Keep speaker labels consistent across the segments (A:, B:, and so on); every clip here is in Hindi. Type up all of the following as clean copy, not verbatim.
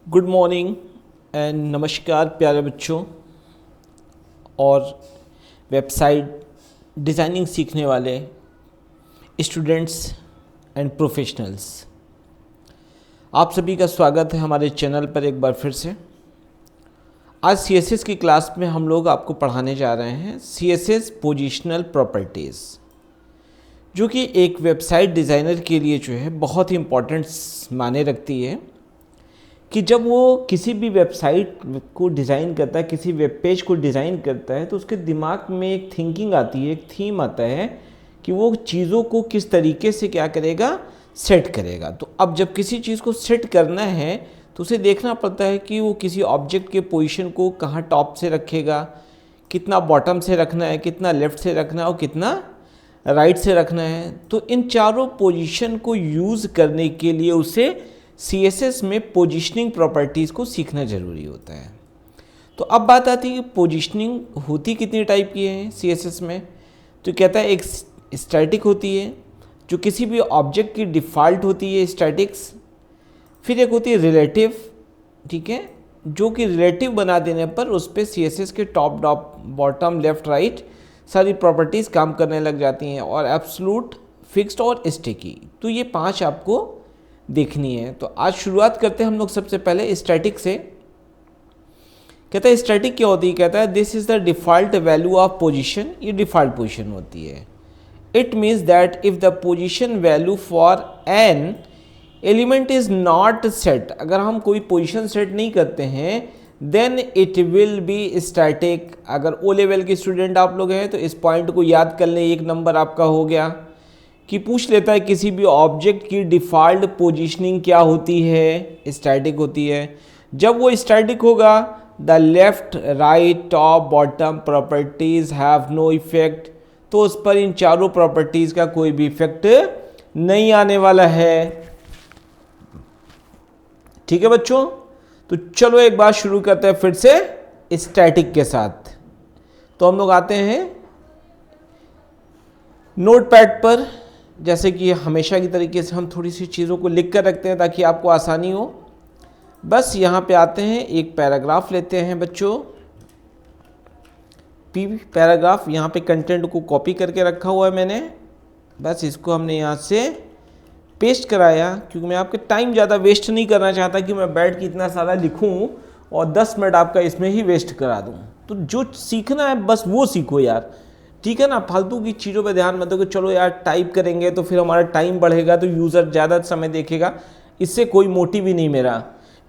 A: गुड मॉर्निंग एंड नमस्कार प्यारे बच्चों और वेबसाइट डिज़ाइनिंग सीखने वाले स्टूडेंट्स एंड प्रोफेशनल्स। आप सभी का स्वागत है हमारे चैनल पर एक बार फिर से। आज CSS की क्लास में हम लोग आपको पढ़ाने जा रहे हैं CSS पोजिशनल प्रॉपर्टीज़, जो कि एक वेबसाइट डिज़ाइनर के लिए जो है बहुत ही इम्पोर्टेंट माने रखती है कि जब वो किसी भी वेबसाइट को डिज़ाइन करता है, किसी वेब पेज को डिज़ाइन करता है, तो उसके दिमाग में एक थिंकिंग आती है, एक थीम आता है कि वो चीज़ों को किस तरीके से क्या करेगा, सेट करेगा। तो अब जब किसी चीज़ को सेट करना है तो उसे देखना पड़ता है कि वो किसी ऑब्जेक्ट के पोजीशन को कहाँ टॉप से रखेगा, कितना बॉटम से रखना है, कितना लेफ़्ट से रखना है और कितना राइट से रखना है। तो इन चारों पोजीशन को यूज़ करने के लिए उसे CSS में पोजीशनिंग प्रॉपर्टीज़ को सीखना ज़रूरी होता है। तो अब बात आती है कि पोजीशनिंग होती कितनी टाइप की है CSS में। तो कहता है एक स्टैटिक होती है जो किसी भी ऑब्जेक्ट की डिफ़ॉल्ट होती है, स्टैटिक्स। फिर एक होती है रिलेटिव, ठीक है, जो कि रिलेटिव बना देने पर उस पर CSS के टॉप बॉटम लेफ़्ट राइट सारी प्रॉपर्टीज़ काम करने लग जाती हैं। और एब्सोल्यूट, फिक्स्ड और स्टिकी, तो ये 5 आपको देखनी है। तो आज शुरुआत करते हैं हम लोग सबसे पहले स्टैटिक से। कहता है स्टैटिक क्या होती है, कहता है this is the default value of position. ये डिफ़ॉल्ट पोजीशन होती है। It means that if the position value for an element is not set, अगर हम कोई पोजीशन सेट नहीं करते हैं then it will be static. अगर ओ लेवल के स्टूडेंट आप लोग हैं तो इस पॉइंट को याद कर लें, 1 नंबर आपका हो गया। कि पूछ लेता है किसी भी ऑब्जेक्ट की डिफ़ॉल्ट पोजीशनिंग क्या होती है, स्टैटिक होती है। जब वो स्टैटिक होगा the left right top bottom properties have no effect, तो उस पर इन चारों प्रॉपर्टीज़ का कोई भी इफेक्ट नहीं आने वाला है। ठीक है बच्चों, तो चलो एक बार शुरू करते हैं फिर से स्टैटिक के साथ। तो हम लोग आते हैं नोटपैड पर, जैसे कि हमेशा की तरीके से हम थोड़ी सी चीज़ों को लिख कर रखते हैं ताकि आपको आसानी हो। बस यहाँ पे आते हैं, एक पैराग्राफ लेते हैं बच्चों, पैराग्राफ। यहाँ पे कंटेंट को कॉपी करके रखा हुआ है मैंने, बस इसको हमने यहाँ से पेस्ट कराया, क्योंकि मैं आपके टाइम ज़्यादा वेस्ट नहीं करना चाहता कि मैं बैठ के इतना सारा लिखूँ और 10 मिनट आपका इसमें ही वेस्ट करा दूँ। तो जो सीखना है बस वो सीखो यार, ठीक है ना। फालतू की चीज़ों पे ध्यान मत दो कि चलो यार टाइप करेंगे तो फिर हमारा टाइम बढ़ेगा तो यूज़र ज़्यादा समय देखेगा। इससे कोई मोटिव ही नहीं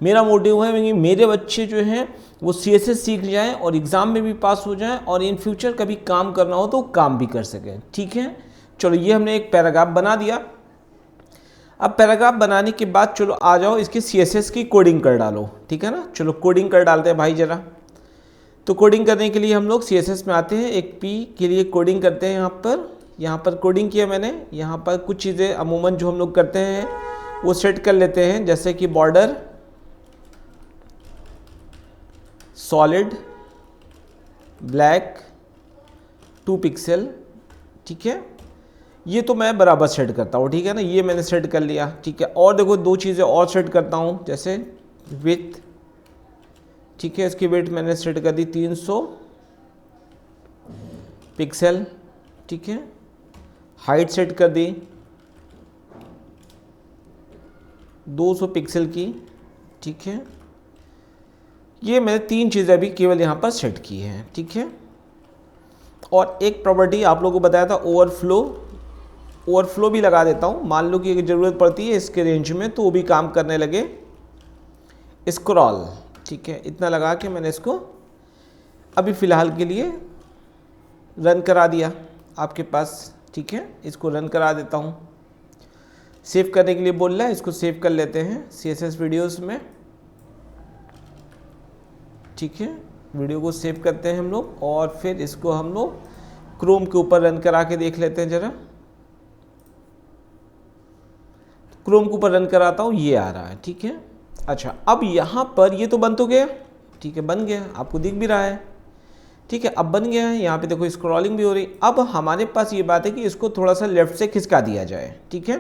A: मेरा मोटिव है कि मेरे बच्चे जो हैं वो CSS सीख जाएं और एग्ज़ाम में भी पास हो जाएं और इन फ्यूचर कभी काम करना हो तो काम भी कर सकें, ठीक है। चलो ये हमने एक पैराग्राफ बना दिया। अब पैराग्राफ बनाने के बाद चलो आ जाओ इसकी CSS की कोडिंग कर डालो, ठीक है ना। चलो कोडिंग कर डालते हैं भाई ज़रा। तो कोडिंग करने के लिए हम लोग CSS में आते हैं, एक P के लिए कोडिंग करते हैं। यहाँ पर कोडिंग किया मैंने। यहाँ पर कुछ चीज़ें अमूमन जो हम लोग करते हैं वो सेट कर लेते हैं, जैसे कि बॉर्डर सॉलिड ब्लैक 2 पिक्सल, ठीक है। ये तो मैं बराबर सेट करता हूँ, ठीक है ना। ये मैंने सेट कर लिया, ठीक है। और देखो 2 चीज़ें और सेट करता हूँ, जैसे विथ, ठीक है, इसकी वेट मैंने सेट कर दी 300 पिक्सल, ठीक है। हाइट सेट कर दी 200 पिक्सल की, ठीक है। ये मैंने 3 चीज़ें अभी केवल यहाँ पर सेट की हैं, ठीक है। और एक प्रॉपर्टी आप लोगों को बताया था ओवरफ्लो भी लगा देता हूँ। मान लो कि अगर ज़रूरत पड़ती है इसके रेंज में तो वो भी काम करने लगे। स्क्रॉल, ठीक है, इतना लगा के मैंने इसको अभी फ़िलहाल के लिए रन करा दिया आपके पास, ठीक है। इसको रन करा देता हूँ। सेव करने के लिए बोल रहा है, इसको सेव कर लेते हैं CSS वीडियोस में, ठीक है। वीडियो को सेव करते हैं हम लोग और फिर इसको हम लोग क्रोम के ऊपर रन करा के देख लेते हैं ज़रा। क्रोम के ऊपर रन कराता हूँ, ये आ रहा है, ठीक है। अच्छा, अब यहाँ पर ये तो बन तो गया, ठीक है, बन गया, आपको दिख भी रहा है, ठीक है। अब बन गया है, यहाँ पे देखो स्क्रॉलिंग भी हो रही। अब हमारे पास ये बात है कि इसको थोड़ा सा लेफ़्ट से खिसका दिया जाए, ठीक है।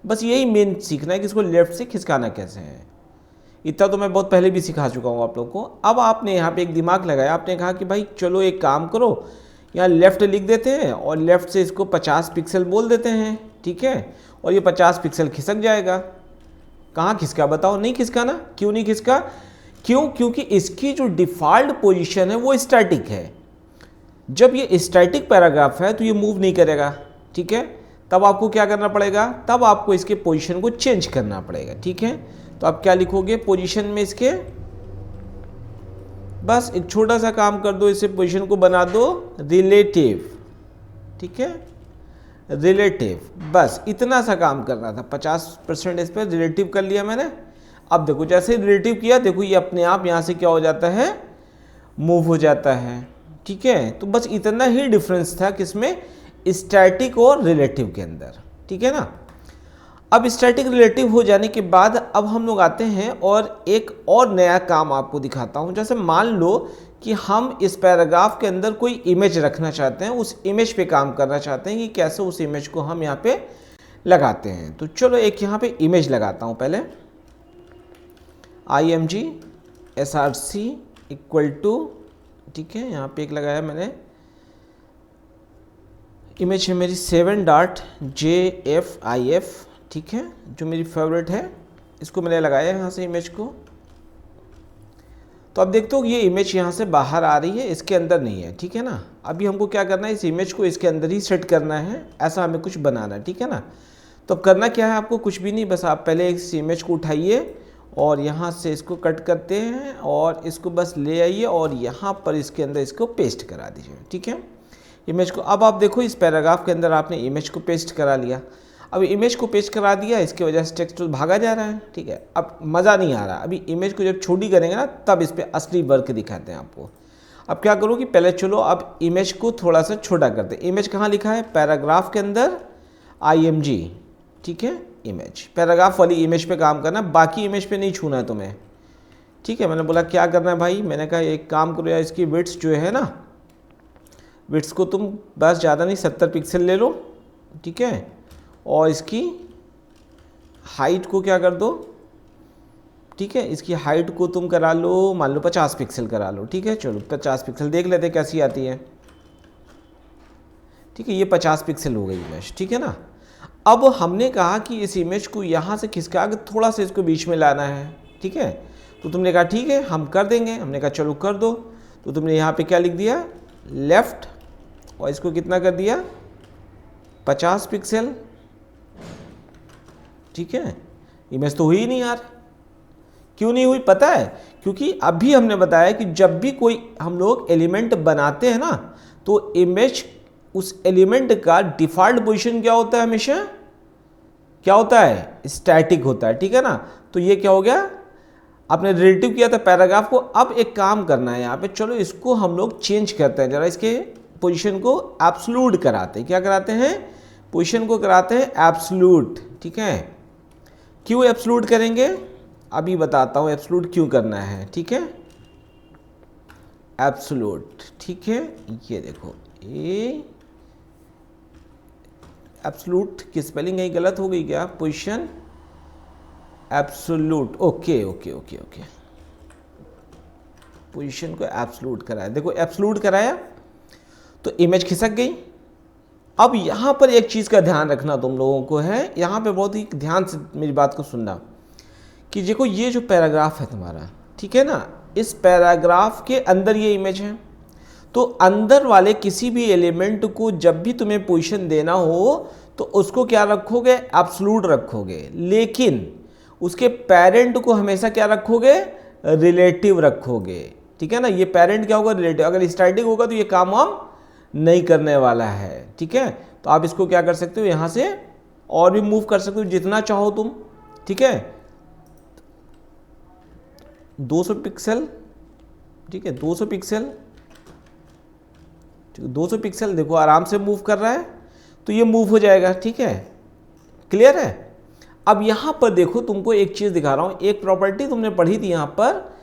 A: बस यही मेन सीखना है कि इसको लेफ़्ट से खिसकाना कैसे है। इतना तो मैं बहुत पहले भी सिखा चुका हूँ आप लोग को। अब आपने यहाँ पे एक दिमाग लगाया, आपने कहा कि भाई चलो एक काम करो, यहाँ लेफ़्ट लिख देते हैं और लेफ़्ट से इसको 50 पिक्सल बोल देते हैं, ठीक है, और ये 50 पिक्सल खिसक जाएगा। कहाँ खिसका बताओ? नहीं खिसका ना। क्यों नहीं खिसका? क्यों? क्योंकि इसकी जो डिफ़ॉल्ट पोजीशन है वो स्टैटिक है। जब ये स्टैटिक पैराग्राफ है तो ये मूव नहीं करेगा, ठीक है। तब आपको क्या करना पड़ेगा? तब आपको इसके पोजीशन को चेंज करना पड़ेगा, ठीक है। तो आप क्या लिखोगे पोजीशन में इसके? बस एक छोटा सा काम कर दो, इसे पोजीशन को बना दो रिलेटिव, ठीक है, रिलेटिव। बस इतना सा काम करना था। 50% इस पर रिलेटिव कर लिया मैंने। अब देखो जैसे रिलेटिव किया, देखो ये अपने आप यहाँ से क्या हो जाता है, मूव हो जाता है, ठीक है। तो बस इतना ही डिफरेंस था किसमें, स्टैटिक और रिलेटिव के अंदर, ठीक है ना। अब स्टैटिक रिलेटिव हो जाने के बाद अब हम लोग आते हैं और एक और नया काम आपको दिखाता हूँ। जैसे मान लो कि हम इस पैराग्राफ के अंदर कोई इमेज रखना चाहते हैं, उस इमेज पे काम करना चाहते हैं कि कैसे उस इमेज को हम यहाँ पे लगाते हैं। तो चलो एक यहाँ पे इमेज लगाता हूँ पहले, img src इक्वल टू, ठीक है, यहाँ पे एक लगाया मैंने, इमेज है मेरी 7.jfif, ठीक है, जो मेरी फेवरेट है, इसको मैंने लगाया यहाँ से इमेज को। तो अब देखते हो ये इमेज यहाँ से बाहर आ रही है, इसके अंदर नहीं है, ठीक है ना। अभी हमको क्या करना है, इस इमेज को इसके अंदर ही सेट करना है, ऐसा हमें कुछ बनाना है, ठीक है ना। तो अब करना क्या है आपको, कुछ भी नहीं, बस आप पहले इस इमेज को उठाइए और यहाँ से इसको कट करते हैं और इसको बस ले आइए और यहाँ पर इसके अंदर इसको पेस्ट करा दीजिए, ठीक है, इमेज को। अब आप देखो इस पैराग्राफ के अंदर आपने इमेज को पेस्ट करा लिया। अब इमेज को पेस्ट करा दिया, इसकी वजह से टेक्स्ट भागा जा रहा है, ठीक है। अब मज़ा नहीं आ रहा। अभी इमेज को जब छोटी करेंगे ना तब इस पर असली वर्क दिखाते हैं आपको। अब क्या करो कि पहले चलो अब इमेज को थोड़ा सा छोटा करते हैं। इमेज कहाँ लिखा है, पैराग्राफ के अंदर img, ठीक है, इमेज, पैराग्राफ वाली इमेज पे काम करना, बाकी इमेज पे नहीं छूना है तुम्हें, ठीक है। मैंने बोला क्या करना है भाई, मैंने कहा एक काम करो यार, इसकी विड्थ जो है ना, विड्थ को तुम बस ज़्यादा नहीं 70 पिक्सल ले लो, ठीक है, और इसकी हाइट को क्या कर दो, ठीक है, इसकी हाइट को तुम करा लो, मान लो 50 पिक्सल करा लो, ठीक है। चलो 50 पिक्सल देख लेते कैसी आती है, ठीक है, ये 50 पिक्सल हो गई इमेज, ठीक है ना। अब हमने कहा कि इस इमेज को यहाँ से खिसका के थोड़ा सा इसको बीच में लाना है, ठीक है। तो तुमने कहा ठीक है हम कर देंगे, हमने कहा चलो कर दो। तो तुमने यहाँ पे क्या लिख दिया, लेफ़्ट, और इसको कितना कर दिया, 50 पिक्सल, ठीक है। इमेज तो हुई नहीं यार, क्यों नहीं हुई पता है, क्योंकि अभी हमने बताया कि जब भी कोई हम लोग एलिमेंट बनाते हैं ना, तो इमेज उस एलिमेंट का डिफ़ॉल्ट पोजीशन क्या होता है, हमेशा क्या होता है, स्टैटिक होता है, ठीक है ना। तो ये क्या हो गया, आपने रिलेटिव किया था पैराग्राफ को। अब एक काम करना है यहाँ पे, चलो इसको हम लोग चेंज करते हैं, जरा इसके पोजीशन को एब्सोल्यूट कराते हैं। क्या कराते हैं, पोजीशन को कराते हैं एब्सोल्यूट, ठीक है। क्यों एब्सोल्यूट करेंगे, अभी बताता हूँ एब्सोल्यूट क्यों करना है, ठीक है, एब्सोल्यूट, ठीक है। ये देखो ये एब्सोल्यूट की स्पेलिंग कहीं गलत हो गई क्या, position absolute, okay okay okay okay, position को एब्सोल्यूट कराया। देखो एब्सोल्यूट कराया तो इमेज खिसक गई। अब यहाँ पर एक चीज़ का ध्यान रखना तुम लोगों को है, यहाँ पे बहुत ही ध्यान से मेरी बात को सुनना, कि देखो ये जो पैराग्राफ है तुम्हारा, ठीक है ना, इस पैराग्राफ के अंदर ये इमेज है। तो अंदर वाले किसी भी एलिमेंट को जब भी तुम्हें पोजीशन देना हो तो उसको क्या रखोगे, एब्सोल्यूट रखोगे, लेकिन उसके पेरेंट को हमेशा क्या रखोगे, रिलेटिव रखोगे, ठीक है ना। ये पेरेंट क्या होगा, रिलेटिव। अगर स्टैटिक होगा तो ये काम हम नहीं करने वाला है, ठीक है। तो आप इसको क्या कर सकते हो, यहाँ से और भी मूव कर सकते हो जितना चाहो तुम, ठीक है, 200 पिक्सल, ठीक है, 200 पिक्सल, 200 पिक्सल, देखो आराम से मूव कर रहा है, तो ये मूव हो जाएगा, ठीक है, क्लियर है। अब यहाँ पर देखो तुमको एक चीज़ दिखा रहा हूँ, एक प्रॉपर्टी तुमने पढ़ी थी, यहाँ पर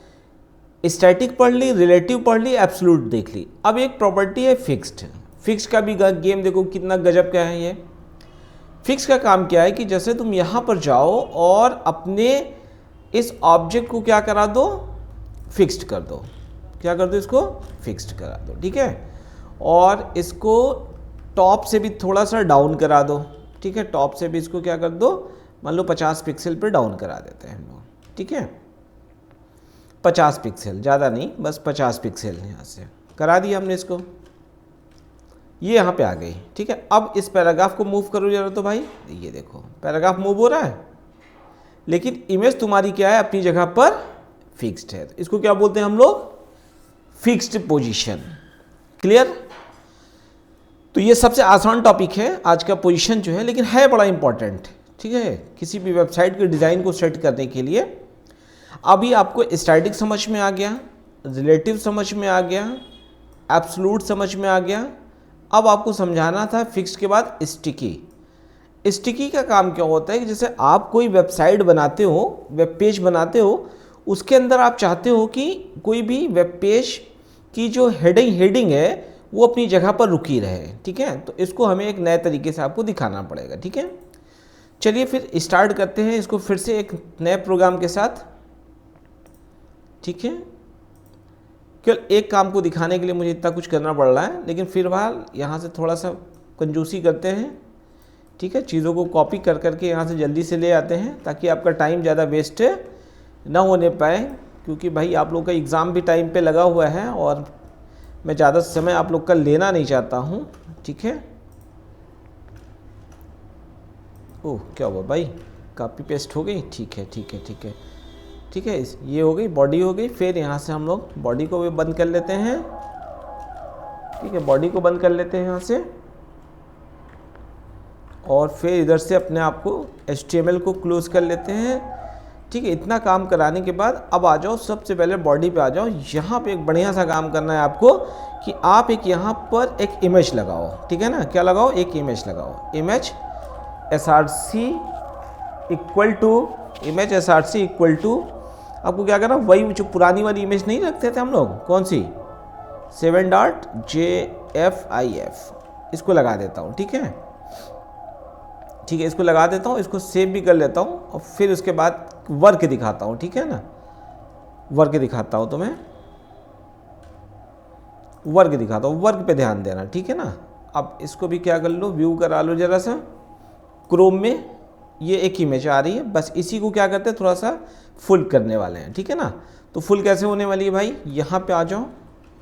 A: स्टैटिक पढ़ ली, रिलेटिव पढ़ ली, एब्सोल्यूट देख ली। अब एक प्रॉपर्टी है फिक्स्ड। फिक्स्ड का भी गेम देखो कितना गजब का है। ये फिक्स का काम क्या है कि जैसे तुम यहाँ पर जाओ और अपने इस ऑब्जेक्ट को क्या करा दो, फिक्स्ड कर दो। क्या कर दो, इसको फिक्स्ड करा दो, ठीक है। और इसको टॉप से भी थोड़ा सा डाउन करा दो, ठीक है। टॉप से भी इसको क्या कर दो, मान लो 50 पिक्सल पे डाउन करा देते हैं हम लोग, ठीक है। 50 पिक्सल, ज़्यादा नहीं, बस 50 पिक्सल यहाँ से करा दिया हमने इसको। ये यहाँ पे आ गई, ठीक है। अब इस पैराग्राफ को मूव करो जरा तो भाई, ये देखो पैराग्राफ मूव हो रहा है, लेकिन इमेज तुम्हारी क्या है, अपनी जगह पर फिक्स्ड है। तो इसको क्या बोलते हैं हम लोग, फिक्स्ड पोजीशन। क्लियर। तो ये सबसे आसान टॉपिक है आज का, पोजीशन जो है, लेकिन है बड़ा इंपॉर्टेंट, ठीक है, किसी भी वेबसाइट के डिज़ाइन को सेट करने के लिए। अभी आपको स्टैटिक समझ में आ गया, रिलेटिव समझ में आ गया, एब्सोल्यूट समझ में आ गया। अब आपको समझाना था फिक्स्ड के बाद स्टिकी। स्टिकी का काम क्या होता है कि जैसे आप कोई वेबसाइट बनाते हो, वेब पेज बनाते हो, उसके अंदर आप चाहते हो कि कोई भी वेब पेज की जो हेडिंग है वो अपनी जगह पर रुकी रहे, ठीक है। तो इसको हमें एक नए तरीके से आपको दिखाना पड़ेगा, ठीक है। चलिए फिर स्टार्ट करते हैं इसको फिर से एक नए प्रोग्राम के साथ, ठीक है। केवल एक काम को दिखाने के लिए मुझे इतना कुछ करना पड़ रहा है, लेकिन फिर वहाँ यहाँ से थोड़ा सा कंजूसी करते हैं, ठीक है। चीज़ों को कॉपी कर करके यहाँ से जल्दी से ले आते हैं ताकि आपका टाइम ज़्यादा वेस्ट ना होने पाए, क्योंकि भाई आप लोग का एग्ज़ाम भी टाइम पे लगा हुआ है और मैं ज़्यादा समय आप लोग का लेना नहीं चाहता हूँ, ठीक है। ओह क्या हुआ भाई, कॉपी पेस्ट हो गई, ठीक है ठीक है ठीक है ठीक है। ये हो गई, बॉडी हो गई। फिर यहाँ से हम लोग बॉडी को भी बंद कर लेते हैं, ठीक है। बॉडी को बंद कर लेते हैं यहाँ से, और फिर इधर से अपने आप को HTML को क्लोज कर लेते हैं, ठीक है। इतना काम कराने के बाद अब आ जाओ, सबसे पहले बॉडी पे आ जाओ। यहाँ पे एक बढ़िया सा काम करना है आपको कि आप एक यहाँ पर एक इमेज लगाओ, ठीक है ना। क्या लगाओ, एक इमेज लगाओ। Image src equal to, image src equal to, आपको क्या करना, वही जो पुरानी वाली इमेज नहीं रखते थे हम लोग, कौन सी, 7.jfif, इसको लगा देता हूँ, ठीक है ठीक है। इसको लगा देता हूँ, इसको सेव भी कर लेता हूँ, और फिर उसके बाद वर्क दिखाता हूँ, ठीक है ना। वर्क दिखाता हूँ, तो मैं वर्क दिखाता हूँ, वर्क पे ध्यान देना, ठीक है ना। अब इसको भी क्या कर लो, व्यू करा लो जरा सा क्रोम में। ये एक इमेज आ रही है, बस इसी को क्या करते हैं, थोड़ा सा फुल करने वाले हैं, ठीक है ना। तो फुल कैसे होने वाली है भाई, यहाँ पे आ जाओ,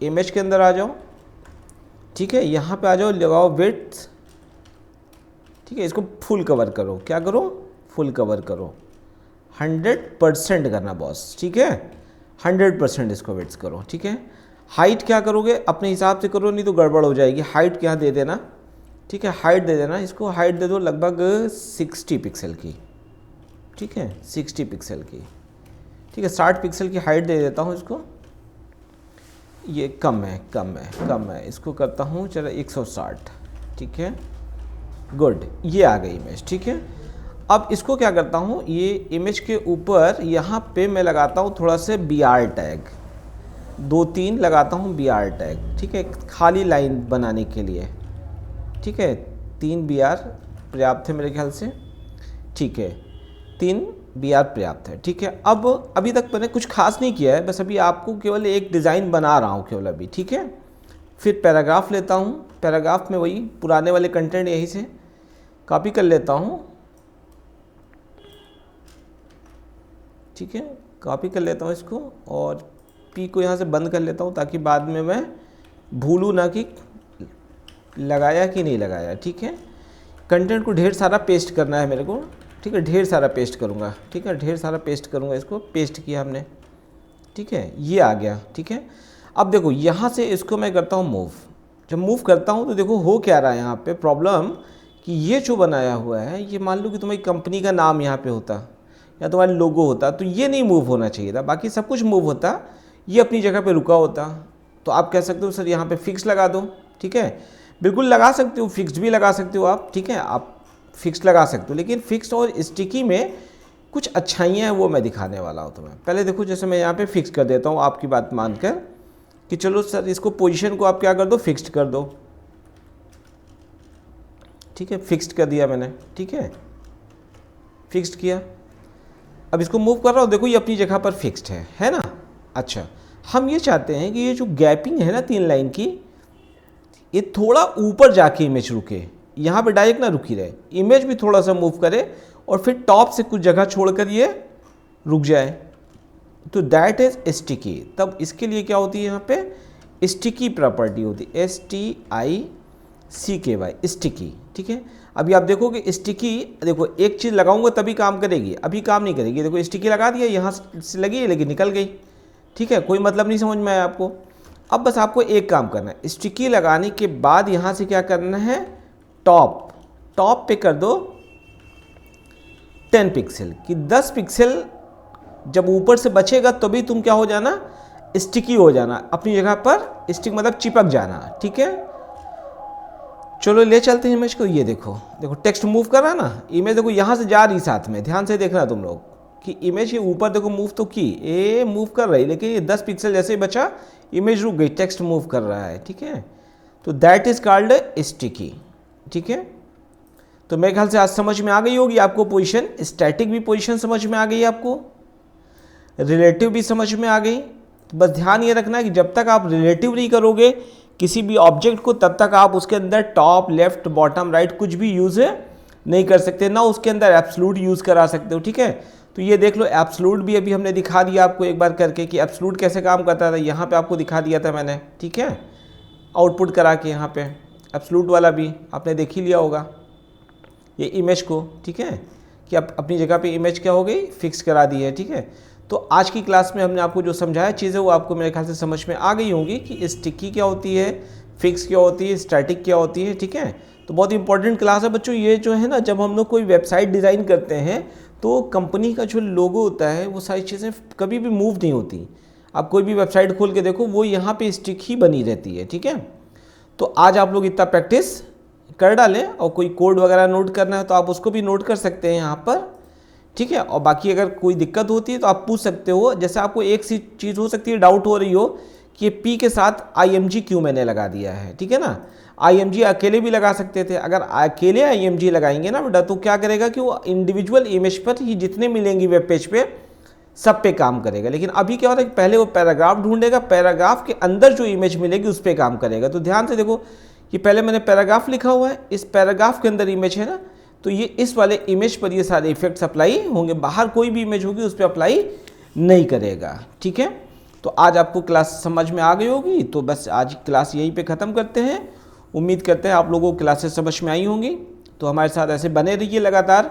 A: इमेज के अंदर आ जाओ, ठीक है। यहाँ पे आ जाओ, लगाओ विड्थ, ठीक है। इसको फुल कवर करो, क्या करो, फुल कवर करो, 100% करना बॉस, ठीक है। 100% इसको विड्थ करो, ठीक है। हाइट क्या करोगे, अपने हिसाब से करो, नहीं तो गड़बड़ हो जाएगी। हाइट क्या दे देना, ठीक है, हाइट दे देना। इसको हाइट दे दो लगभग 60 पिक्सल की, ठीक है, 60 पिक्सल की, ठीक है। 60 पिक्सल की हाइट दे देता हूँ इसको। ये कम है, कम है, कम है, इसको करता हूँ चलो 160, ठीक है। गुड, ये आ गई इमेज, ठीक है। अब इसको क्या करता हूँ, ये इमेज के ऊपर यहाँ पे मैं लगाता हूँ थोड़ा से BR टैग, 2-3 लगाता हूँ BR टैग, ठीक है, खाली लाइन बनाने के लिए, ठीक है। 3 BR पर्याप्त है मेरे ख्याल से, ठीक है, 3 BR पर्याप्त है, ठीक है। अब अभी तक मैंने कुछ खास नहीं किया है, बस अभी आपको केवल एक डिज़ाइन बना रहा हूँ केवल अभी, ठीक है। फिर पैराग्राफ लेता हूँ, पैराग्राफ में वही पुराने वाले कंटेंट यहीं से कॉपी कर लेता हूँ, ठीक है, कॉपी कर लेता हूँ इसको, और P को यहाँ से बंद कर लेता हूँ ताकि बाद में मैं भूलूँ ना कि लगाया कि नहीं लगाया, ठीक है। कंटेंट को ढेर सारा पेस्ट करना है मेरे को, ठीक है, ढेर सारा पेस्ट करूँगा, ठीक है, ढेर सारा पेस्ट करूँगा। इसको पेस्ट किया हमने, ठीक है, ये आ गया, ठीक है। अब देखो यहाँ से इसको मैं करता हूँ मूव। जब मूव करता हूँ तो देखो हो क्या रहा है यहाँ पे प्रॉब्लम, कि ये जो बनाया हुआ है, ये मान लो कि तुम्हारी कंपनी का नाम यहाँ पे होता या तुम्हारा लोगो होता, तो ये नहीं मूव होना चाहिए था, बाकी सब कुछ मूव होता, ये अपनी जगह पे रुका होता। तो आप कह सकते हो सर यहाँ पे फिक्स लगा दो, ठीक है, बिल्कुल लगा सकते हो, फिक्स्ड भी लगा सकते हो आप, ठीक है, आप फिक्स्ड लगा सकते हो। लेकिन फिक्स्ड और स्टिकी में कुछ अच्छाइयाँ हैं, वो मैं दिखाने वाला हूँ तुम्हें। पहले देखो, जैसे मैं यहाँ पे फिक्स कर देता हूँ आपकी बात मानकर कि चलो सर इसको पोजीशन को आप क्या कर दो, फिक्स्ड कर दो, ठीक है, फिक्स्ड कर दिया मैंने, ठीक है, फिक्स्ड किया। अब इसको मूव कर रहा हूँ, देखो ये अपनी जगह पर फिक्स्ड है ना। अच्छा, हम ये चाहते हैं कि ये जो गैपिंग है ना 3 लाइन की, ये थोड़ा ऊपर जाके इमेज रुके, यहाँ पे डायरेक्ट ना रुकी रहे, इमेज भी थोड़ा सा मूव करे और फिर टॉप से कुछ जगह छोड़कर ये रुक जाए, तो दैट इज स्टिकी। तब इसके लिए क्या होती है यहाँ पे स्टिकी प्रॉपर्टी होती है, STICKY, स्टिकी। ठीक है, अभी आप देखोगे स्टिकी, देखो एक चीज़ लगाऊंगा तभी काम करेगी, अभी काम नहीं करेगी। देखो स्टिकी लगा दिया, यहाँ से लगी है लेकिन निकल गई। ठीक है, कोई मतलब नहीं समझ में आया आपको। अब बस आपको एक काम करना है, स्टिकी लगाने के बाद यहाँ से क्या करना है, टॉप पे कर दो 10 पिक्सल कि 10 पिक्सल जब ऊपर से बचेगा तभी तुम क्या हो जाना, स्टिकी हो जाना, अपनी जगह पर स्टिक मतलब चिपक जाना। ठीक है, चलो ले चलते हैं इमेज को। ये देखो टेक्स्ट मूव कर रहा है ना, इमेज देखो यहाँ से जा रही, साथ में ध्यान से देखना तुम लोग कि इमेज ये ऊपर देखो मूव तो की, ये मूव कर रही, लेकिन ये 10 पिक्सल जैसे ही बचा इमेज रुक गई, टेक्स्ट मूव कर रहा है। ठीक है, तो दैट इज कॉल्ड स्टिकी। ठीक है, तो मेरे ख्याल से आज समझ में आ गई होगी आपको पोजीशन, स्टैटिक भी पोजीशन समझ में आ गई, आपको रिलेटिव भी समझ में आ गई। बस ध्यान ये रखना है कि जब तक आप रिलेटिव नहीं करोगे किसी भी ऑब्जेक्ट को, तब तक आप उसके अंदर टॉप, लेफ्ट, बॉटम, राइट कुछ भी यूज़ नहीं कर सकते, ना उसके अंदर एब्सोल्यूट यूज़ करा सकते हो। ठीक है, तो ये देख लो एब्सोल्यूट भी अभी हमने दिखा दिया आपको एक बार करके कि एब्सोल्यूट कैसे काम करता था, यहाँ पे आपको दिखा दिया था मैंने। ठीक है, आउटपुट करा के यहाँ पे एब्सोल्यूट वाला भी आपने देख ही लिया होगा ये इमेज को। ठीक है, कि अब अपनी जगह पे इमेज क्या हो गई, फिक्स करा दी है। ठीक है, तो आज की क्लास में हमने आपको जो समझाया चीज़ें वो आपको मेरे ख्याल से समझ में आ गई होंगी कि स्टिकी क्या होती है, फिक्स क्या होती है, स्टैटिक क्या होती है। ठीक है, तो बहुत इंपॉर्टेंट क्लास है बच्चों। ये जो है ना, जब हम लोग कोई वेबसाइट डिज़ाइन करते हैं तो कंपनी का जो लोगो होता है वो सारी चीज़ें कभी भी मूव नहीं होती। आप कोई भी वेबसाइट खोल के देखो, वो यहाँ पे स्टिक ही बनी रहती है। ठीक है, तो आज आप लोग इतना प्रैक्टिस कर डालें, और कोई कोड वगैरह नोट करना है तो आप उसको भी नोट कर सकते हैं यहाँ पर। ठीक है, और बाकी अगर कोई दिक्कत होती है तो आप पूछ सकते हो। जैसे आपको एक सी चीज़ हो सकती है, डाउट हो रही हो कि P के साथ IMG क्यों मैंने लगा दिया है। ठीक है ना, IMG अकेले भी लगा सकते थे। अगर अकेले IMG लगाएंगे ना बेटा, तो क्या करेगा कि वो इंडिविजुअल इमेज पर ही जितने मिलेंगी वेब पेज पे सब पे काम करेगा। लेकिन अभी क्या हो रहा है कि पहले वो पैराग्राफ ढूंढेगा, पैराग्राफ के अंदर जो इमेज मिलेगी उस पर काम करेगा। तो ध्यान से देखो कि पहले मैंने पैराग्राफ लिखा हुआ है, इस पैराग्राफ के अंदर इमेज है ना, तो ये इस वाले इमेज पर ये सारे इफेक्ट्स अप्लाई होंगे, बाहर कोई भी इमेज होगी उस पर अप्लाई नहीं करेगा। ठीक है, तो आज आपको क्लास समझ में आ गई होगी। तो बस आज क्लास यहीं पे ख़त्म करते हैं। उम्मीद करते हैं आप लोगों को क्लासेस समझ में आई होंगी। तो हमारे साथ ऐसे बने रहिए लगातार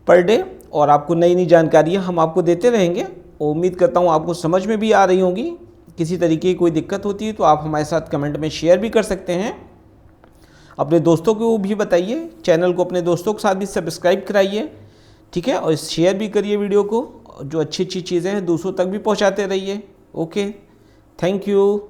A: पर डे, और आपको नई नई जानकारियाँ हम आपको देते रहेंगे। और उम्मीद करता हूँ आपको समझ में भी आ रही होंगी। किसी तरीके की कोई दिक्कत होती है तो आप हमारे साथ कमेंट में शेयर भी कर सकते हैं, अपने दोस्तों को भी बताइए, चैनल को अपने दोस्तों के साथ भी सब्सक्राइब कराइए। ठीक है, और शेयर भी करिए वीडियो को, जो अच्छी अच्छी चीज़ें हैं दूसरों तक भी पहुंचाते रहिए। Okay, thank you.